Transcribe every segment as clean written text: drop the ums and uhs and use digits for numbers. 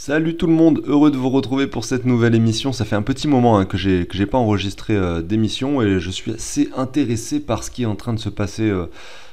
Salut tout le monde, heureux de vous retrouver pour cette nouvelle émission. Ça fait un petit moment que j'ai pas enregistré d'émission et je suis assez intéressé par ce qui est en train de se passer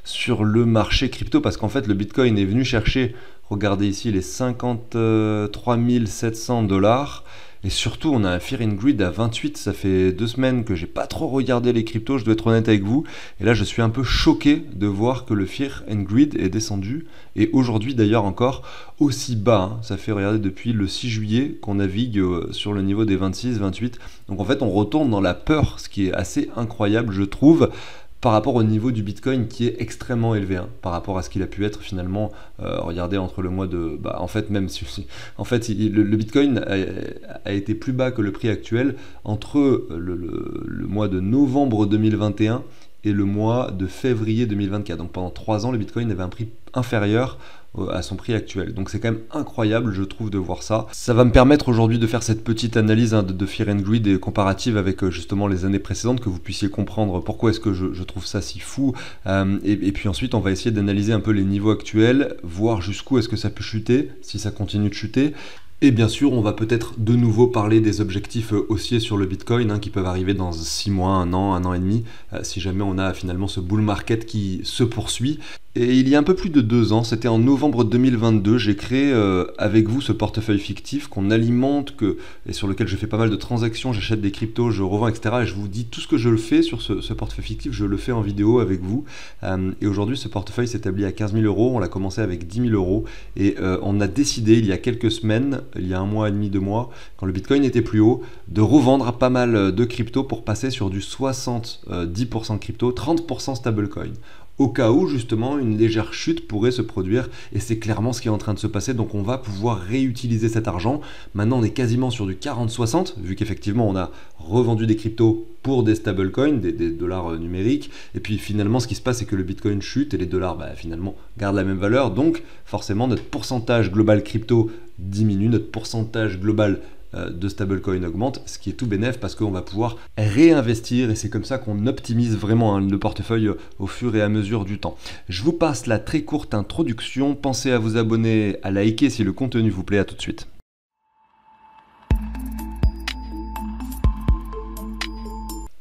sur le marché crypto parce qu'en fait le Bitcoin est venu chercher, regardez ici, les 53 700 dollars. Et surtout, on a un Fear and Greed à 28. Ça fait 2 semaines que j'ai pas trop regardé les cryptos, je dois être honnête avec vous. Et là, je suis un peu choqué de voir que le Fear and Greed est descendu. Et aujourd'hui, d'ailleurs, encore aussi bas, hein. Ça fait, regardez, depuis le 6 juillet qu'on navigue sur le niveau des 26, 28. Donc en fait, on retourne dans la peur, ce qui est assez incroyable, je trouve, par rapport au niveau du Bitcoin qui est extrêmement élevé, hein, par rapport à ce qu'il a pu être finalement. Regardez, entre le mois de... en fait, même si... En fait, le Bitcoin a été plus bas que le prix actuel entre le mois de novembre 2021 et le mois de février 2024. Donc pendant 3 ans, le Bitcoin avait un prix inférieur à son prix actuel. Donc c'est quand même incroyable, je trouve, de voir ça. Ça va me permettre aujourd'hui de faire cette petite analyse de Fear and Greed et comparative avec justement les années précédentes, que vous puissiez comprendre pourquoi est-ce que je trouve ça si fou. Et puis ensuite, on va essayer d'analyser un peu les niveaux actuels, voir jusqu'où est-ce que ça peut chuter, si ça continue de chuter. Et bien sûr, on va peut-être de nouveau parler des objectifs haussiers sur le Bitcoin, hein, qui peuvent arriver dans 6 mois, un an et demi, si jamais on a finalement ce bull market qui se poursuit. Et il y a un peu plus de 2 ans, c'était en novembre 2022, j'ai créé avec vous ce portefeuille fictif qu'on alimente, et sur lequel je fais pas mal de transactions, j'achète des cryptos, je revends, etc. Et je vous dis tout ce que je le fais sur ce portefeuille fictif, je le fais en vidéo avec vous. Et aujourd'hui, ce portefeuille s'établit à 15 000 euros, on l'a commencé avec 10 000 euros. Et on a décidé il y a quelques semaines, il y a 1 mois et demi, 2 mois, quand le Bitcoin était plus haut, de revendre pas mal de cryptos pour passer sur du 70% crypto, 30% stablecoin, au cas où justement une légère chute pourrait se produire, et c'est clairement ce qui est en train de se passer. Donc on va pouvoir réutiliser cet argent. Maintenant on est quasiment sur du 40-60, vu qu'effectivement on a revendu des cryptos pour des stablecoins, des dollars numériques, et puis finalement ce qui se passe, c'est que le Bitcoin chute et les dollars finalement gardent la même valeur. Donc forcément notre pourcentage global crypto diminue, notre pourcentage global de stablecoin augmente, ce qui est tout bénef parce qu'on va pouvoir réinvestir, et c'est comme ça qu'on optimise vraiment, hein, le portefeuille au fur et à mesure du temps. Je vous passe la très courte introduction, pensez à vous abonner, à liker si le contenu vous plaît. À tout de suite.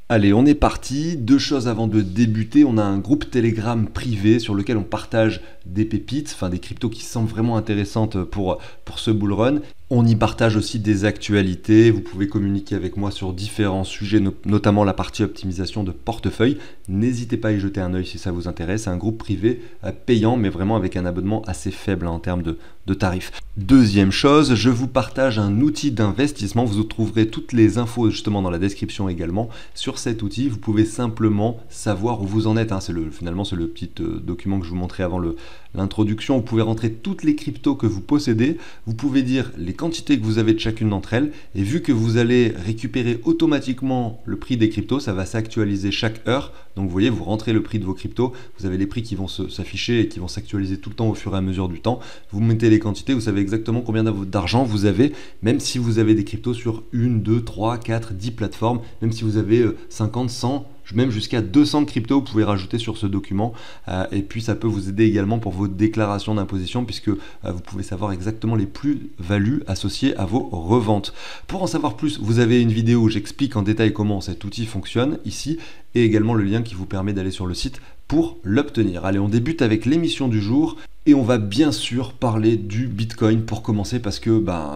Allez, on est parti. 2 choses avant de débuter. On a un groupe Telegram privé sur lequel on partage des pépites, enfin des cryptos qui semblent vraiment intéressantes pour ce bull run. On y partage aussi des actualités. Vous pouvez communiquer avec moi sur différents sujets, notamment la partie optimisation de portefeuille. N'hésitez pas à y jeter un œil si ça vous intéresse. C'est un groupe privé payant, mais vraiment avec un abonnement assez faible, hein, en termes de tarifs. Deuxième chose, je vous partage un outil d'investissement. Vous trouverez toutes les infos justement dans la description également. Sur cet outil, vous pouvez simplement savoir où vous en êtes, hein. Finalement, c'est le petit document que je vous montrais avant l'introduction. Vous pouvez rentrer toutes les cryptos que vous possédez. Vous pouvez dire les quantités que vous avez de chacune d'entre elles. Et vu que vous allez récupérer automatiquement le prix des cryptos, ça va s'actualiser chaque heure. Donc vous voyez, vous rentrez le prix de vos cryptos. Vous avez les prix qui vont s'afficher et qui vont s'actualiser tout le temps au fur et à mesure du temps. Vous mettez les quantités, vous savez exactement combien d'argent vous avez, même si vous avez des cryptos sur 1, 2, 3, 4, 10 plateformes, même si vous avez 50, 100, même jusqu'à 200 cryptos, vous pouvez rajouter sur ce document. Et puis ça peut vous aider également pour vos déclarations d'imposition, puisque vous pouvez savoir exactement les plus-values associées à vos reventes. Pour en savoir plus, vous avez une vidéo où j'explique en détail comment cet outil fonctionne ici, et également le lien qui vous permet d'aller sur le site pour l'obtenir. Allez, on débute avec l'émission du jour. Et on va bien sûr parler du Bitcoin pour commencer, parce que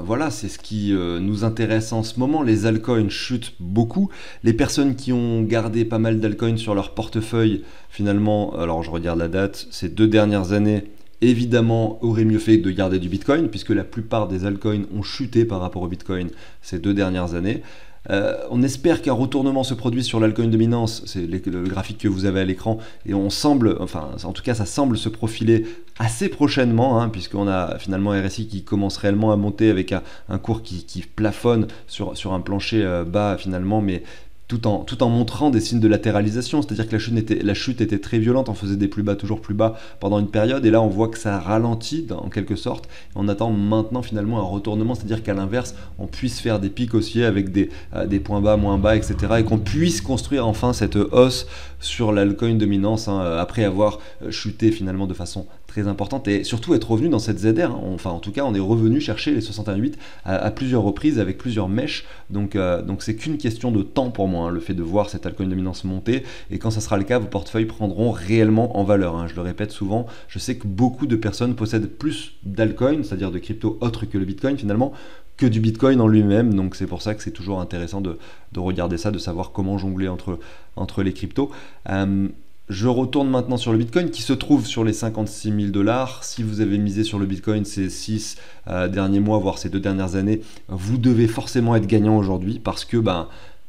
voilà, c'est ce qui nous intéresse en ce moment. Les altcoins chutent beaucoup. Les personnes qui ont gardé pas mal d'altcoins sur leur portefeuille, finalement, alors je regarde la date, ces 2 dernières années, évidemment, auraient mieux fait de garder du Bitcoin, puisque la plupart des altcoins ont chuté par rapport au Bitcoin ces 2 dernières années. On espère qu'un retournement se produise sur l'altcoin dominance, c'est le graphique que vous avez à l'écran, et en tout cas ça semble se profiler assez prochainement, hein, puisqu'on a finalement RSI qui commence réellement à monter avec un cours qui plafonne sur un plancher bas finalement, mais tout en montrant des signes de latéralisation, c'est-à-dire que la chute était très violente, on faisait des plus bas, toujours plus bas pendant une période, et là on voit que ça ralentit en quelque sorte. On attend maintenant finalement un retournement, c'est-à-dire qu'à l'inverse, on puisse faire des pics haussiers avec des points bas, moins bas, etc., et qu'on puisse construire enfin cette hausse sur l'altcoin dominance, hein, après avoir chuté finalement de façon très importante et surtout être revenu dans cette ZR, hein. Enfin en tout cas on est revenu chercher les 61,8 à plusieurs reprises avec plusieurs mèches, donc c'est qu'une question de temps pour moi, hein, le fait de voir cette altcoin dominance monter, et quand ça sera le cas, vos portefeuilles prendront réellement en valeur, hein. Je le répète souvent, je sais que beaucoup de personnes possèdent plus d'altcoins, c'est-à-dire de crypto autres que le Bitcoin finalement, que du Bitcoin en lui-même, donc c'est pour ça que c'est toujours intéressant de regarder ça, de savoir comment jongler entre les cryptos. Je retourne maintenant sur le Bitcoin qui se trouve sur les 56 000 $. Si vous avez misé sur le Bitcoin ces 6 derniers mois, voire ces 2 dernières années, vous devez forcément être gagnant aujourd'hui parce que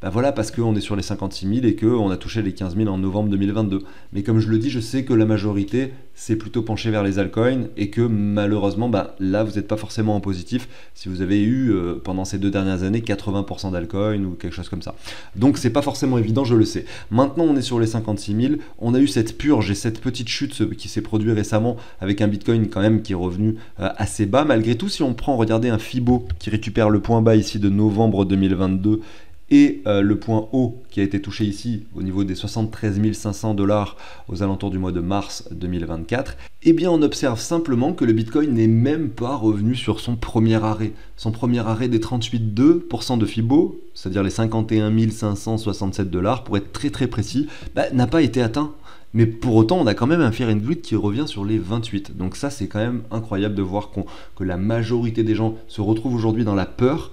voilà, parce qu'on est sur les 56 000 et qu'on a touché les 15 000 en novembre 2022. Mais comme je le dis, je sais que la majorité s'est plutôt penchée vers les altcoins et que malheureusement, là, vous n'êtes pas forcément en positif si vous avez eu pendant ces 2 dernières années 80% d'altcoins ou quelque chose comme ça. Donc c'est pas forcément évident, je le sais. Maintenant, on est sur les 56 000. On a eu cette purge et cette petite chute qui s'est produite récemment avec un Bitcoin quand même qui est revenu assez bas. Malgré tout, si on prend, regardez un Fibo qui récupère le point bas ici de novembre 2022 et le point haut qui a été touché ici au niveau des 73 500 $ aux alentours du mois de mars 2024, eh bien on observe simplement que le Bitcoin n'est même pas revenu sur son premier arrêt. Son premier arrêt des 38,2% de Fibo, c'est-à-dire les 51 567 $ pour être très très précis, n'a pas été atteint. Mais pour autant, on a quand même un Fear and Greed qui revient sur les 28. Donc ça, c'est quand même incroyable de voir que la majorité des gens se retrouvent aujourd'hui dans la peur,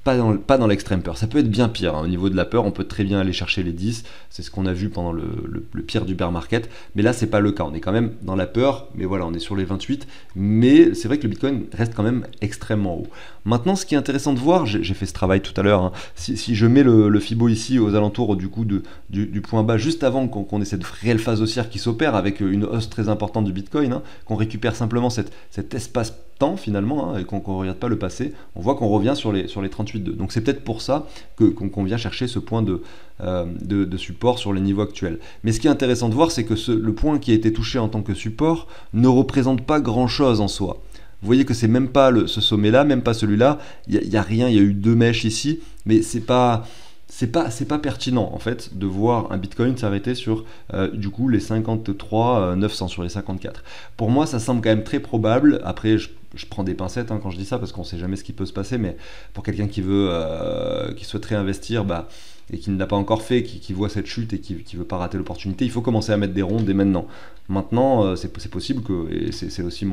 pas dans l'extrême peur. Ça peut être bien pire, hein. Au niveau de la peur, on peut très bien aller chercher les 10. C'est ce qu'on a vu pendant le pire du bear market. Mais là, c'est pas le cas. On est quand même dans la peur, mais voilà, on est sur les 28. Mais c'est vrai que le Bitcoin reste quand même extrêmement haut. Maintenant, ce qui est intéressant de voir, j'ai fait ce travail tout à l'heure, hein. Si je mets le Fibo ici aux alentours du coup du point bas, juste avant qu'on ait cette réelle phase haussière qui s'opère avec une hausse très importante du Bitcoin, hein, qu'on récupère simplement cet espace temps finalement, hein, et qu'on ne regarde pas le passé, on voit qu'on revient sur les 38,2. Donc c'est peut-être pour ça qu'on vient chercher ce point de support sur les niveaux actuels. Mais ce qui est intéressant de voir, c'est que le point qui a été touché en tant que support ne représente pas grand-chose en soi. Vous voyez que c'est même pas ce sommet-là, même pas celui-là, il n'y a rien, il y a eu 2 mèches ici, mais c'est pas pertinent en fait de voir un Bitcoin s'arrêter sur du coup les 53 900 sur les 54. Pour moi ça semble quand même très probable. Après je prends des pincettes, hein, quand je dis ça parce qu'on sait jamais ce qui peut se passer, mais pour quelqu'un qui souhaiterait investir et qui ne l'a pas encore fait, qui voit cette chute et qui veut pas rater l'opportunité, il faut commencer à mettre des ronds dès maintenant. Maintenant c'est possible et c'est aussi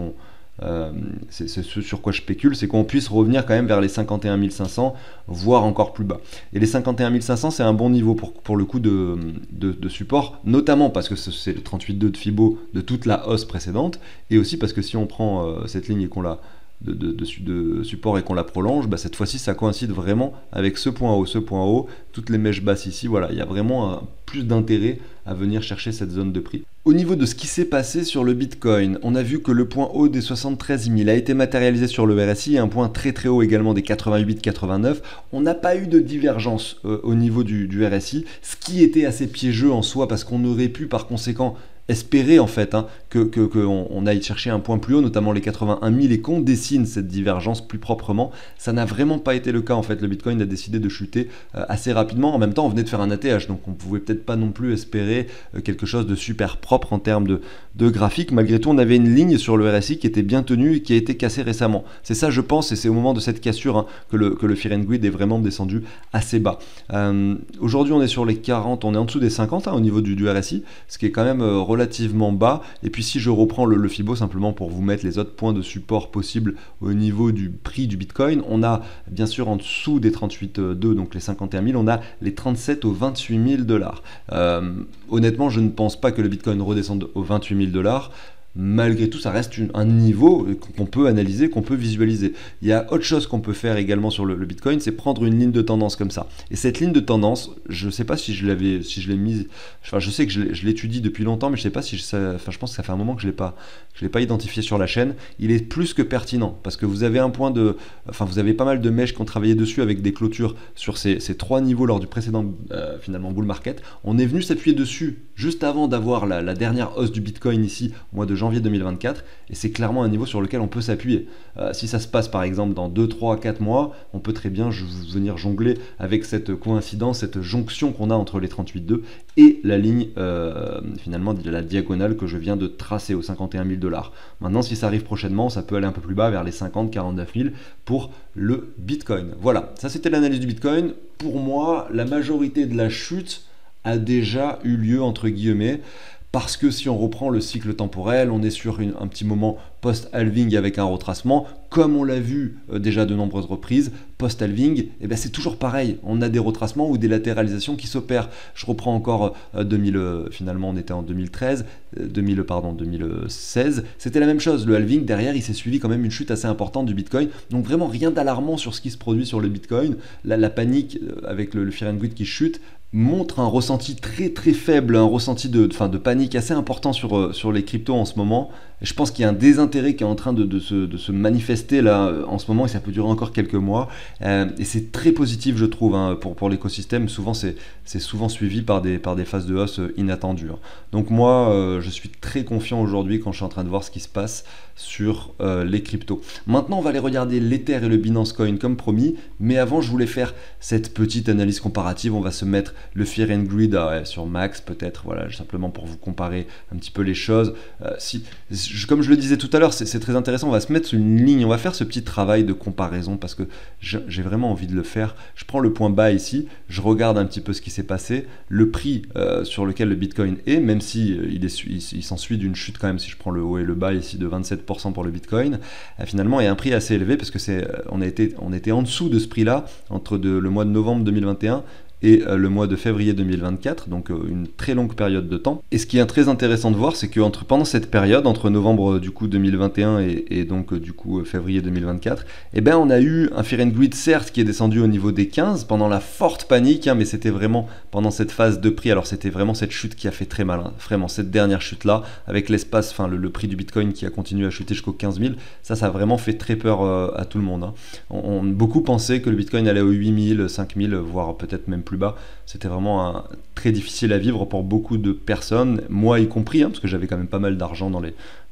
c'est ce sur quoi je spécule, c'est qu'on puisse revenir quand même vers les 51 500, voire encore plus bas. Et les 51 500, c'est un bon niveau pour le coup de support, notamment parce que c'est le 38,2 de Fibo de toute la hausse précédente, et aussi parce que si on prend cette ligne et qu'on la de support et qu'on la prolonge, cette fois-ci ça coïncide vraiment avec ce point haut, toutes les mèches basses ici, voilà, il y a vraiment plus d'intérêt à venir chercher cette zone de prix. Au niveau de ce qui s'est passé sur le Bitcoin, on a vu que le point haut des 73 000 a été matérialisé sur le RSI, et un point très très haut également des 88-89. On n'a pas eu de divergence au niveau du RSI, ce qui était assez piégeux en soi parce qu'on aurait pu par conséquent espérer en fait qu'on aille chercher un point plus haut, notamment les 81 000, et qu'on dessine cette divergence plus proprement. Ça n'a vraiment pas été le cas en fait. Le Bitcoin a décidé de chuter assez rapidement. En même temps, on venait de faire un ATH, donc on pouvait peut-être pas non plus espérer quelque chose de super propre en termes de graphique. Malgré tout, on avait une ligne sur le RSI qui était bien tenue et qui a été cassée récemment. C'est ça, je pense, et c'est au moment de cette cassure que le Fear and Greed est vraiment descendu assez bas. Aujourd'hui, on est sur les 40, on est en dessous des 50 au niveau du RSI, ce qui est quand même relativement bas. Et puis si je reprends le Fibo simplement pour vous mettre les autres points de support possibles au niveau du prix du Bitcoin, on a bien sûr en dessous des 38,2, donc les 51 000, on a les 37 aux 28 000 $. Honnêtement, je ne pense pas que le Bitcoin redescende aux 28 000 $. Malgré tout, ça reste un niveau qu'on peut analyser, qu'on peut visualiser. Il y a autre chose qu'on peut faire également sur le Bitcoin, c'est prendre une ligne de tendance comme ça. Et cette ligne de tendance, je ne sais pas si je l'ai mise, enfin je sais que je l'étudie depuis longtemps, mais je sais pas si je pense que ça fait un moment que je l'ai pas identifié sur la chaîne. Il est plus que pertinent parce que vous avez vous avez pas mal de mèches qui ont travaillé dessus avec des clôtures sur ces 3 niveaux lors du précédent finalement bull market. On est venu s'appuyer dessus juste avant d'avoir la dernière hausse du Bitcoin ici au mois de janvier 2024 et c'est clairement un niveau sur lequel on peut s'appuyer. Si ça se passe par exemple dans 2, 3, 4 mois, on peut très bien venir jongler avec cette coïncidence, cette jonction qu'on a entre les 38,2 et la ligne finalement de la diagonale que je viens de tracer aux 51 000 $. Maintenant, si ça arrive prochainement, ça peut aller un peu plus bas vers les 50, 49 000 pour le Bitcoin. Voilà, ça c'était l'analyse du Bitcoin. Pour moi, la majorité de la chute a déjà eu lieu entre guillemets. Parce que si on reprend le cycle temporel, on est sur un petit moment post-halving avec un retracement. Comme on l'a vu déjà de nombreuses reprises, post-halving, eh ben c'est toujours pareil. On a des retracements ou des latéralisations qui s'opèrent. Je reprends encore finalement on était en 2016. C'était la même chose. Le halving, derrière, il s'est suivi quand même une chute assez importante du Bitcoin. Donc vraiment rien d'alarmant sur ce qui se produit sur le Bitcoin. La panique avec le Fear and Greed qui chute montre un ressenti très très faible, un ressenti de panique assez important sur les cryptos en ce moment. Et je pense qu'il y a un désintérêt qui est en train de se manifester là en ce moment et ça peut durer encore quelques mois. Et c'est très positif je trouve pour l'écosystème. Souvent c'est souvent suivi par des phases de hausse inattendues. Donc moi je suis très confiant aujourd'hui quand je suis en train de voir ce qui se passe sur les cryptos. Maintenant on va aller regarder l'Ether et le Binance Coin comme promis, mais avant je voulais faire cette petite analyse comparative. On va se mettre le Fear and Greed sur max peut-être, voilà, simplement pour vous comparer un petit peu les choses. Comme je le disais tout à l'heure, c'est très intéressant, on va se mettre sur une ligne, on va faire ce petit travail de comparaison parce que j'ai vraiment envie de le faire. Je prends le point bas ici, je regarde un petit peu ce qui s'est passé, le prix sur lequel le Bitcoin est, même si il s'ensuit d'une chute quand même, si je prends le haut et le bas ici de 27% pour le Bitcoin, finalement il y a un prix assez élevé parce que on était en dessous de ce prix-là entre le mois de novembre 2021 et le mois de février 2024, donc une très longue période de temps. Et ce qui est très intéressant de voir, c'est que pendant cette période, entre novembre du coup 2021 et donc du coup février 2024, eh ben on a eu un Fear and Greed certes qui est descendu au niveau des 15 pendant la forte panique, mais c'était vraiment pendant cette phase de prix. Alors c'était vraiment cette chute qui a fait très mal, vraiment cette dernière chute là, avec l'espace, le prix du Bitcoin qui a continué à chuter jusqu'aux 15 000, ça a vraiment fait très peur à tout le monde. Beaucoup pensaient que le Bitcoin allait aux 8 000, 5 000, voire peut-être même plus bas. C'était vraiment très difficile à vivre pour beaucoup de personnes, moi y compris, parce que j'avais quand même pas mal d'argent dans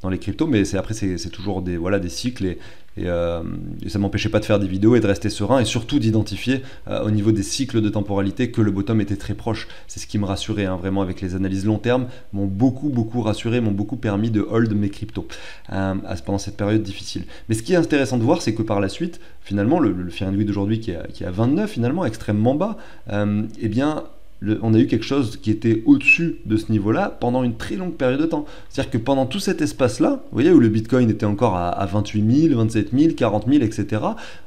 les cryptos, mais après c'est toujours des cycles et ça m'empêchait pas de faire des vidéos et de rester serein et surtout d'identifier au niveau des cycles de temporalité que le bottom était très proche. C'est ce qui me rassurait vraiment avec les analyses long terme, m'ont beaucoup rassuré, m'ont beaucoup permis de hold mes cryptos pendant cette période difficile. Mais ce qui est intéressant de voir, c'est que par la suite, finalement, le Fear and Greed d'aujourd'hui qui est à 29 finalement, extrêmement bas, eh bien on a eu quelque chose qui était au-dessus de ce niveau-là pendant une très longue période de temps. C'est-à-dire que pendant tout cet espace-là, vous voyez, où le Bitcoin était encore à 28 000, 27 000, 40 000, etc.,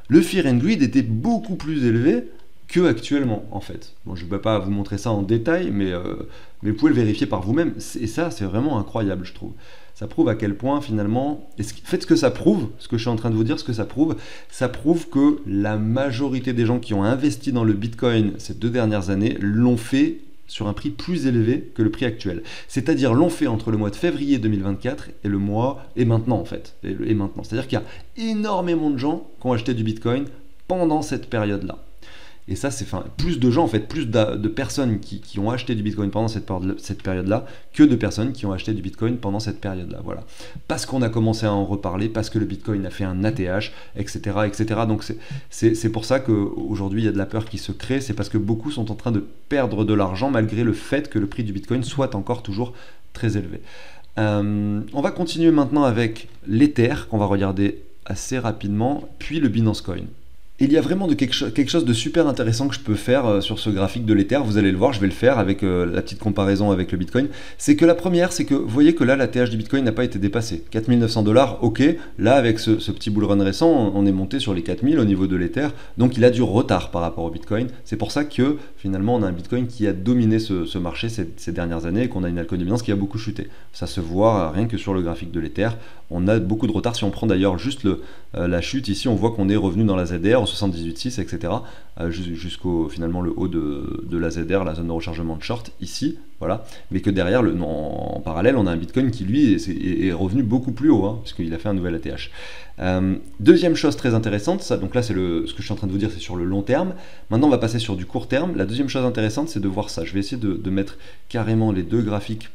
le Fear and Greed était beaucoup plus élevé que actuellement, en fait. Bon, je ne vais pas vous montrer ça en détail, mais vous pouvez le vérifier par vous-même. Et ça, c'est vraiment incroyable, je trouve. Ça prouve à quel point, finalement... Faites ce que ça prouve, ce que je suis en train de vous dire, ce que ça prouve que la majorité des gens qui ont investi dans le Bitcoin ces 2 dernières années l'ont fait sur un prix plus élevé que le prix actuel. C'est-à-dire l'ont fait entre le mois de février 2024 et maintenant, en fait. Et maintenant. C'est-à-dire qu'il y a énormément de gens qui ont acheté du Bitcoin pendant cette période-là. Et ça, c'est plus de gens, en fait, plus de personnes qui ont acheté du Bitcoin pendant cette période-là que de personnes qui ont acheté du Bitcoin pendant cette période-là. Voilà. Parce qu'on a commencé à en reparler, parce que le Bitcoin a fait un ATH, etc. etc. Donc c'est pour ça qu'aujourd'hui, il y a de la peur qui se crée. C'est parce que beaucoup sont en train de perdre de l'argent malgré le fait que le prix du Bitcoin soit encore toujours très élevé. On va continuer maintenant avec l'Ether, qu'on va regarder assez rapidement, puis le Binance Coin. Il y a vraiment quelque chose de super intéressant que je peux faire sur ce graphique de l'Ether, vous allez le voir, je vais le faire avec la petite comparaison avec le Bitcoin. C'est que la première, c'est que vous voyez que là, la TH du Bitcoin n'a pas été dépassée. 4 900 $, ok, là avec ce petit bull run récent, on est monté sur les 4000 au niveau de l'Ether, donc il a du retard par rapport au Bitcoin. C'est pour ça que finalement on a un Bitcoin qui a dominé ce marché ces dernières années et qu'on a une altcoin dominance qui a beaucoup chuté. Ça se voit rien que sur le graphique de l'Ether, on a beaucoup de retard. Si on prend d'ailleurs juste la chute ici, on voit qu'on est revenu dans la ZR, 78,6, etc. Jusqu'au finalement le haut de la ZR, la zone de rechargement de short ici, voilà. Mais que derrière, en parallèle, on a un Bitcoin qui lui est revenu beaucoup plus haut, puisqu'il a fait un nouvel ATH. Deuxième chose très intéressante, donc là c'est ce que je suis en train de vous dire, c'est sur le long terme. Maintenant on va passer sur du court terme. La deuxième chose intéressante, c'est de voir ça. Je vais essayer de mettre carrément les deux graphiques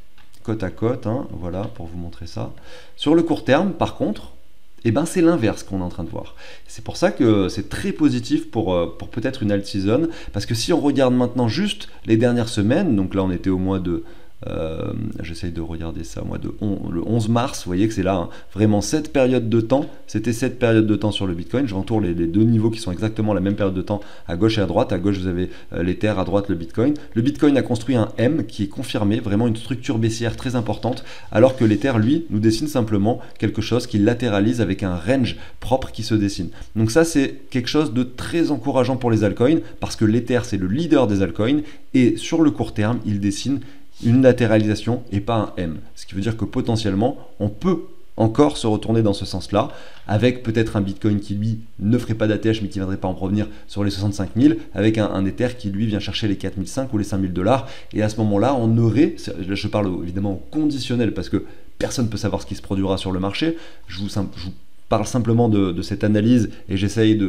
côte à côte, hein, voilà, pour vous montrer ça. Sur le court terme, par contre, eh ben, c'est l'inverse qu'on est en train de voir. C'est pour ça que c'est très positif pour peut-être une alt season, parce que si on regarde maintenant juste les dernières semaines, donc là on était au mois de... j'essaye de regarder ça, le 11 mars, vous voyez que c'est là, hein, vraiment cette période de temps, c'était cette période de temps sur le Bitcoin. Je rentourne les deux niveaux qui sont exactement la même période de temps à gauche et à droite. À gauche vous avez l'Ether, à droite le Bitcoin. Le Bitcoin a construit un M qui est confirmé, vraiment une structure baissière très importante, alors que l'Ether, lui, nous dessine simplement quelque chose qui latéralise avec un range propre qui se dessine. Donc ça, c'est quelque chose de très encourageant pour les altcoins, parce que l'Ether, c'est le leader des altcoins, et sur le court terme, il dessine une latéralisation et pas un M. Ce qui veut dire que potentiellement, on peut encore se retourner dans ce sens-là, avec peut-être un Bitcoin qui lui ne ferait pas d'ATH mais qui ne viendrait pas en provenir sur les 65 000, avec un Ether qui lui vient chercher les 4 500 ou les 5 000 $. Et à ce moment-là, on aurait, là je parle évidemment au conditionnel parce que personne ne peut savoir ce qui se produira sur le marché, je vous parle simplement de cette analyse et j'essaye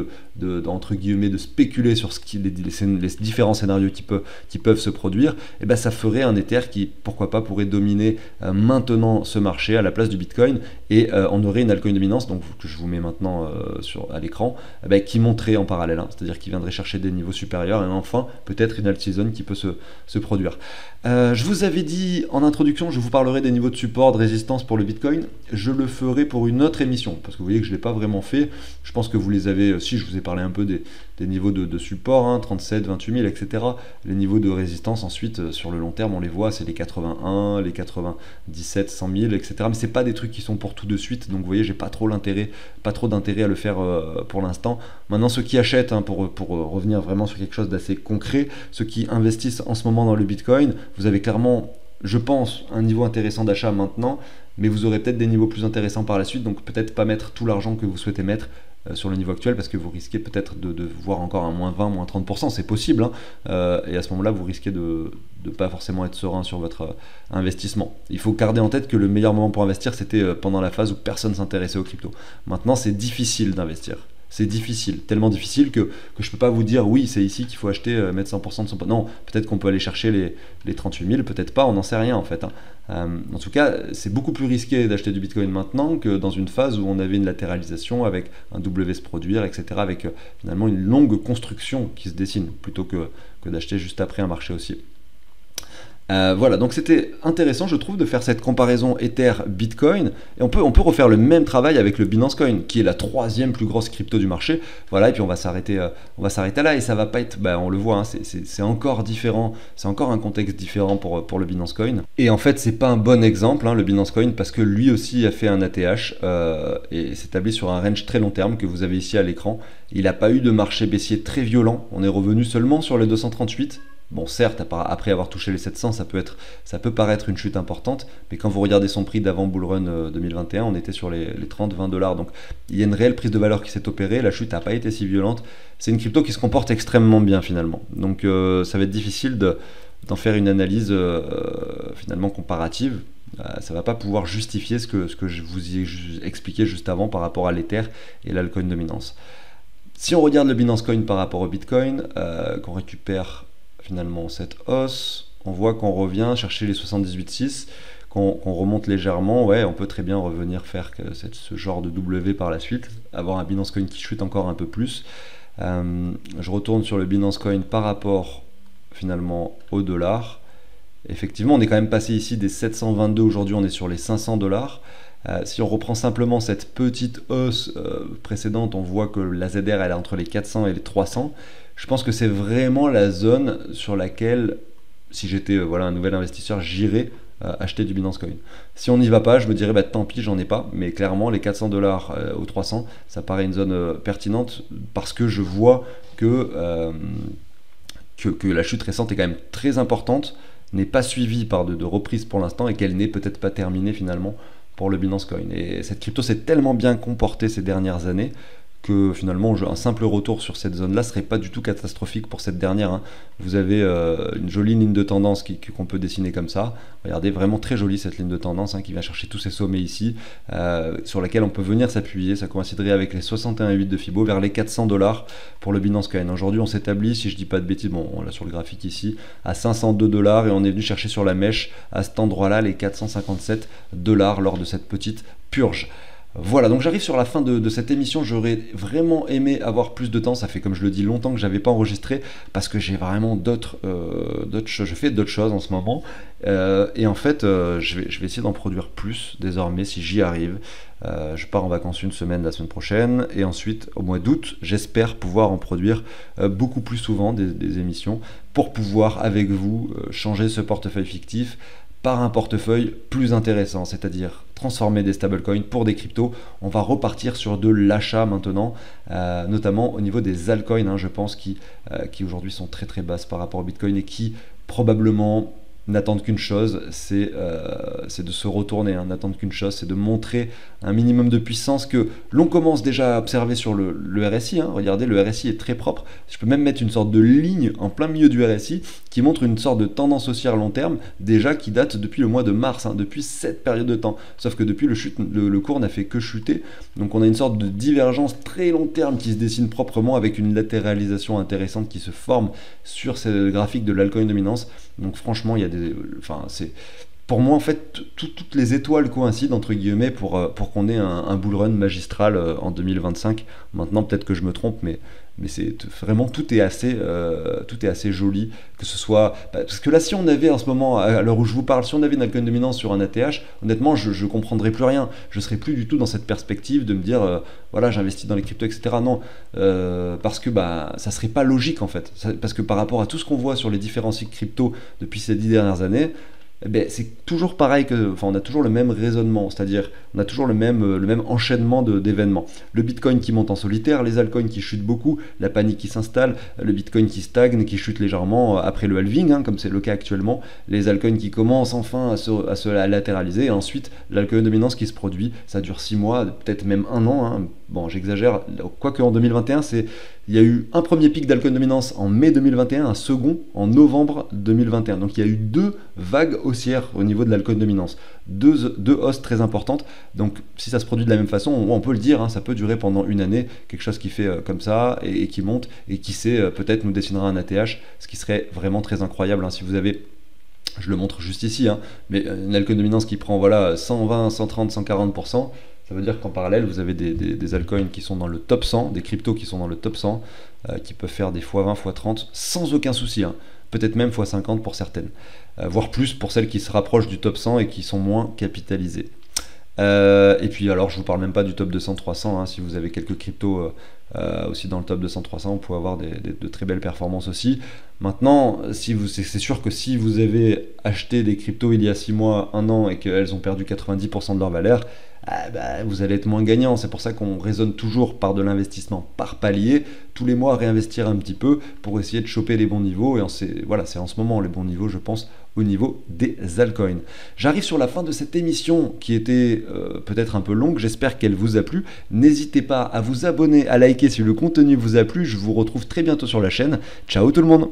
entre guillemets de spéculer sur les différents scénarios qui peuvent se produire, et ben ça ferait un Ether qui, pourquoi pas, pourrait dominer maintenant ce marché à la place du Bitcoin, et on aurait une altcoin dominance, donc que je vous mets maintenant à l'écran, qui monterait en parallèle, hein, c'est-à-dire qui viendrait chercher des niveaux supérieurs, et enfin peut-être une alt season qui peut se produire. Je vous avais dit en introduction, je vous parlerai des niveaux de support, de résistance pour le Bitcoin. Je le ferai pour une autre émission, parce que vous voyez que je ne l'ai pas vraiment fait. Je pense que vous les avez, si je vous ai parlé un peu des niveaux de support, hein, 37, 28 000, etc. Les niveaux de résistance, ensuite, sur le long terme, on les voit, c'est les 81, les 97, 100 000, etc. Mais ce n'est pas des trucs qui sont pour tout de suite, donc vous voyez, j'ai pas trop d'intérêt à le faire pour l'instant. Maintenant, ceux qui achètent, hein, pour revenir vraiment sur quelque chose d'assez concret, ceux qui investissent en ce moment dans le Bitcoin, vous avez clairement, je pense, un niveau intéressant d'achat maintenant, mais vous aurez peut-être des niveaux plus intéressants par la suite, donc peut-être pas mettre tout l'argent que vous souhaitez mettre sur le niveau actuel, parce que vous risquez peut-être de voir encore un moins 20, moins 30%, c'est possible, hein, et à ce moment-là, vous risquez de ne pas forcément être serein sur votre investissement. Il faut garder en tête que le meilleur moment pour investir, c'était pendant la phase où personne s'intéressait aux cryptos. Maintenant, c'est difficile d'investir. C'est difficile, tellement difficile que je ne peux pas vous dire oui, c'est ici qu'il faut acheter, mettre 100% de son... Non, peut-être qu'on peut aller chercher les 38 000, peut-être pas, on n'en sait rien en fait, hein. En tout cas, c'est beaucoup plus risqué d'acheter du Bitcoin maintenant que dans une phase où on avait une latéralisation avec un W se produire, etc., avec finalement une longue construction qui se dessine, plutôt que d'acheter juste après un marché haussier. Voilà, donc c'était intéressant, je trouve, de faire cette comparaison Ether-Bitcoin, et on peut refaire le même travail avec le Binance Coin, qui est la 3e plus grosse crypto du marché. Voilà, et puis on va s'arrêter là, et ça va pas être, on le voit, hein, c'est encore différent, c'est encore un contexte différent pour le Binance Coin. Et en fait, c'est pas un bon exemple, hein, le Binance Coin, parce que lui aussi a fait un ATH et s'établit sur un range très long terme que vous avez ici à l'écran. Il n'a pas eu de marché baissier très violent, on est revenu seulement sur les 238. Bon, certes, après avoir touché les 700, ça peut paraître une chute importante, mais quand vous regardez son prix d'avant Bull Run 2021, on était sur les 30-20 $. Donc il y a une réelle prise de valeur qui s'est opérée, la chute n'a pas été si violente. C'est une crypto qui se comporte extrêmement bien finalement. Donc ça va être difficile d'en faire une analyse finalement comparative. Ça ne va pas pouvoir justifier ce que je vous ai expliqué juste avant par rapport à l'Ether et l'altcoin dominance. Si on regarde le Binance Coin par rapport au Bitcoin, qu'on récupère finalement cette hausse, on voit qu'on revient chercher les 78,6, qu'on remonte légèrement, ouais, on peut très bien revenir faire ce genre de W par la suite, avoir un Binance Coin qui chute encore un peu plus. Je retourne sur le Binance Coin par rapport finalement au dollar. Effectivement, on est quand même passé ici des 722, aujourd'hui on est sur les 500 $. Si on reprend simplement cette petite hausse précédente, on voit que la ZR elle est entre les 400 et les 300. Je pense que c'est vraiment la zone sur laquelle, si j'étais un nouvel investisseur, j'irais acheter du Binance Coin. Si on n'y va pas, je me dirais tant pis, j'en ai pas, mais clairement les 400 $ aux 300, ça paraît une zone pertinente, parce que je vois que la chute récente est quand même très importante, n'est pas suivie par de reprises pour l'instant, et qu'elle n'est peut-être pas terminée finalement pour le Binance Coin. Et cette crypto s'est tellement bien comportée ces dernières années que finalement un simple retour sur cette zone-là serait pas du tout catastrophique pour cette dernière, hein. Vous avez une jolie ligne de tendance qu'on peut dessiner comme ça. Regardez, vraiment très jolie cette ligne de tendance, hein, qui vient chercher tous ces sommets ici, sur laquelle on peut venir s'appuyer. Ça coïnciderait avec les 61,8 de Fibo vers les 400$ pour le Binance Coin. Aujourd'hui, on s'établit, si je dis pas de bêtises, bon, on l'a sur le graphique ici, à 502$ et on est venu chercher sur la mèche à cet endroit-là les 457$ lors de cette petite purge. Voilà, donc j'arrive sur la fin de cette émission. J'aurais vraiment aimé avoir plus de temps. Ça fait, comme je le dis, longtemps que j'avais pas enregistré parce que j'ai vraiment je fais d'autres choses en ce moment. Et en fait, je vais essayer d'en produire plus désormais si j'y arrive. Je pars en vacances une semaine la semaine prochaine et ensuite au mois d'août, j'espère pouvoir en produire beaucoup plus souvent des émissions pour pouvoir avec vous changer ce portefeuille fictif par un portefeuille plus intéressant, c'est-à-dire transformer des stablecoins pour des cryptos. On va repartir sur de l'achat maintenant, notamment au niveau des altcoins, hein, je pense, qui aujourd'hui sont très très basses par rapport au Bitcoin et qui probablement n'attendent qu'une chose, c'est de se retourner, hein, n'attendent qu'une chose, c'est de montrer un minimum de puissance que l'on commence déjà à observer sur le RSI. Hein. Regardez, le RSI est très propre. Je peux même mettre une sorte de ligne en plein milieu du RSI qui montre une sorte de tendance haussière long terme, déjà qui date depuis le mois de mars, hein, depuis cette période de temps. Sauf que depuis le cours n'a fait que chuter. Donc on a une sorte de divergence très long terme qui se dessine proprement avec une latéralisation intéressante qui se forme sur ce graphique de l'altcoin dominance. Donc franchement, il y a pour moi, en fait, toutes les étoiles coïncident, entre guillemets, pour qu'on ait un bull run magistral en 2025. Maintenant, peut-être que je me trompe, mais c'est vraiment, tout est assez joli, que ce soit... Parce que là, si on avait en ce moment, à l'heure où je vous parle, si on avait une altcoin dominance sur un ATH, honnêtement, je ne comprendrais plus rien. Je ne serais plus du tout dans cette perspective de me dire, voilà, j'investis dans les cryptos, etc. Non, parce que ça serait pas logique, en fait. Parce que par rapport à tout ce qu'on voit sur les différents cycles crypto depuis ces 10 dernières années, c'est toujours pareil, on a toujours le même raisonnement, c'est-à-dire on a toujours le même enchaînement d'événements. Le Bitcoin qui monte en solitaire, les altcoins qui chutent beaucoup, la panique qui s'installe, le Bitcoin qui stagne, qui chute légèrement après le halving, hein, comme c'est le cas actuellement, les altcoins qui commencent enfin à se latéraliser, et ensuite l'altcoin dominance qui se produit, ça dure 6 mois, peut-être même 1 an, hein. Bon, j'exagère, quoique en 2021, il y a eu un premier pic d'altcoin dominance en mai 2021, un second en novembre 2021. Donc il y a eu 2 vagues haussières au niveau de l'altcoin dominance, deux hausses très importantes. Donc si ça se produit de la même façon, on peut le dire, hein, ça peut durer pendant une année, quelque chose qui fait comme ça et qui monte et qui sait peut-être nous dessinera un ATH, ce qui serait vraiment très incroyable, hein, si vous avez... Je le montre juste ici, hein, mais une altcoin dominance qui prend 120, 130, 140%, ça veut dire qu'en parallèle, vous avez des altcoins qui sont dans le top 100, des cryptos qui sont dans le top 100, qui peuvent faire des x20, x30 sans aucun souci, hein. Peut-être même x50 pour certaines, voire plus pour celles qui se rapprochent du top 100 et qui sont moins capitalisées. Et puis alors, je vous parle même pas du top 200-300, hein, si vous avez quelques cryptos aussi dans le top 200-300, vous pouvez avoir de très belles performances aussi. Maintenant, c'est sûr que si vous avez acheté des cryptos il y a 6 mois, 1 an et qu'elles ont perdu 90% de leur valeur, vous allez être moins gagnant. C'est pour ça qu'on raisonne toujours par de l'investissement par palier, tous les mois réinvestir un petit peu pour essayer de choper les bons niveaux. Et c'est en ce moment les bons niveaux, je pense, au niveau des altcoins. J'arrive sur la fin de cette émission qui était peut-être un peu longue, j'espère qu'elle vous a plu. N'hésitez pas à vous abonner, à liker si le contenu vous a plu. Je vous retrouve très bientôt sur la chaîne. Ciao tout le monde!